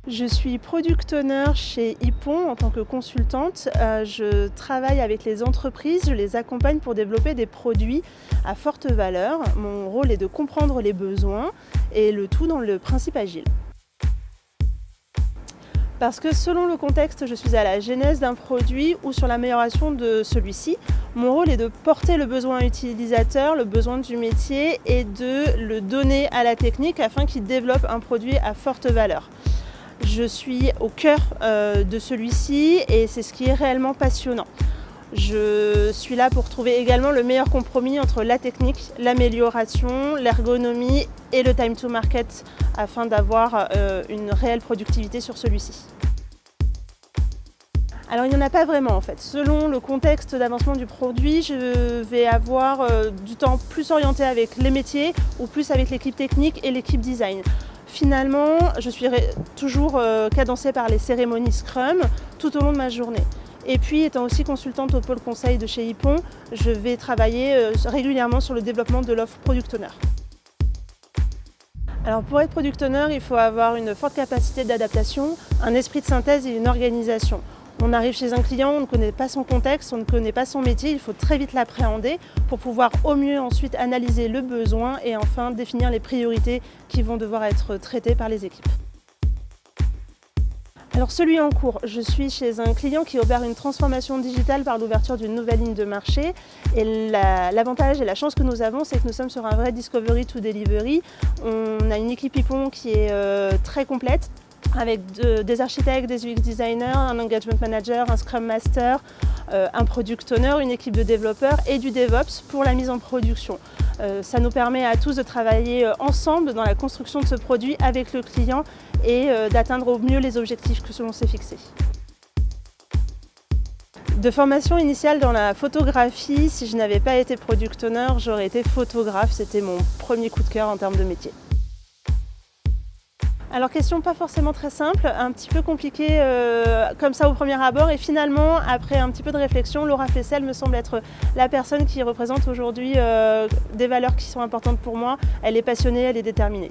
Je suis product owner chez Ypon en tant que consultante. Je travaille avec les entreprises, je les accompagne pour développer des produits à forte valeur. Mon rôle est de comprendre les besoins et le tout dans le principe agile. Parce que selon le contexte, je suis à la genèse d'un produit ou sur l'amélioration de celui-ci. Mon rôle est de porter le besoin utilisateur, le besoin du métier et de le donner à la technique afin qu'il développe un produit à forte valeur. Je suis au cœur de celui-ci et c'est ce qui est réellement passionnant. Je suis là pour trouver également le meilleur compromis entre la technique, l'amélioration, l'ergonomie et le time to market afin d'avoir une réelle productivité sur celui-ci. Alors il n'y en a pas vraiment en fait. Selon le contexte d'avancement du produit, je vais avoir du temps plus orienté avec les métiers ou plus avec l'équipe technique et l'équipe design. Finalement, je suis toujours cadencée par les cérémonies Scrum tout au long de ma journée. Et puis, étant aussi consultante au pôle conseil de chez Ypon, je vais travailler régulièrement sur le développement de l'offre Product Owner. Alors pour être Product Owner, il faut avoir une forte capacité d'adaptation, un esprit de synthèse et une organisation. On arrive chez un client, on ne connaît pas son contexte, on ne connaît pas son métier, il faut très vite l'appréhender pour pouvoir au mieux ensuite analyser le besoin et enfin définir les priorités qui vont devoir être traitées par les équipes. Alors celui en cours, je suis chez un client qui opère une transformation digitale par l'ouverture d'une nouvelle ligne de marché et l'avantage et la chance que nous avons, c'est que nous sommes sur un vrai discovery to delivery. On a une équipe Ypon qui est très complète, avec des architectes, des UX designers, un engagement manager, un scrum master, un product owner, une équipe de développeurs et du DevOps pour la mise en production. Ça nous permet à tous de travailler ensemble dans la construction de ce produit avec le client et d'atteindre au mieux les objectifs que l'on s'est fixés. De formation initiale dans la photographie, si je n'avais pas été product owner, j'aurais été photographe. C'était mon premier coup de cœur en termes de métier. Alors question pas forcément très simple, un petit peu compliquée comme ça au premier abord et finalement après un petit peu de réflexion, Laura Flessel me semble être la personne qui représente aujourd'hui des valeurs qui sont importantes pour moi. Elle est passionnée, elle est déterminée.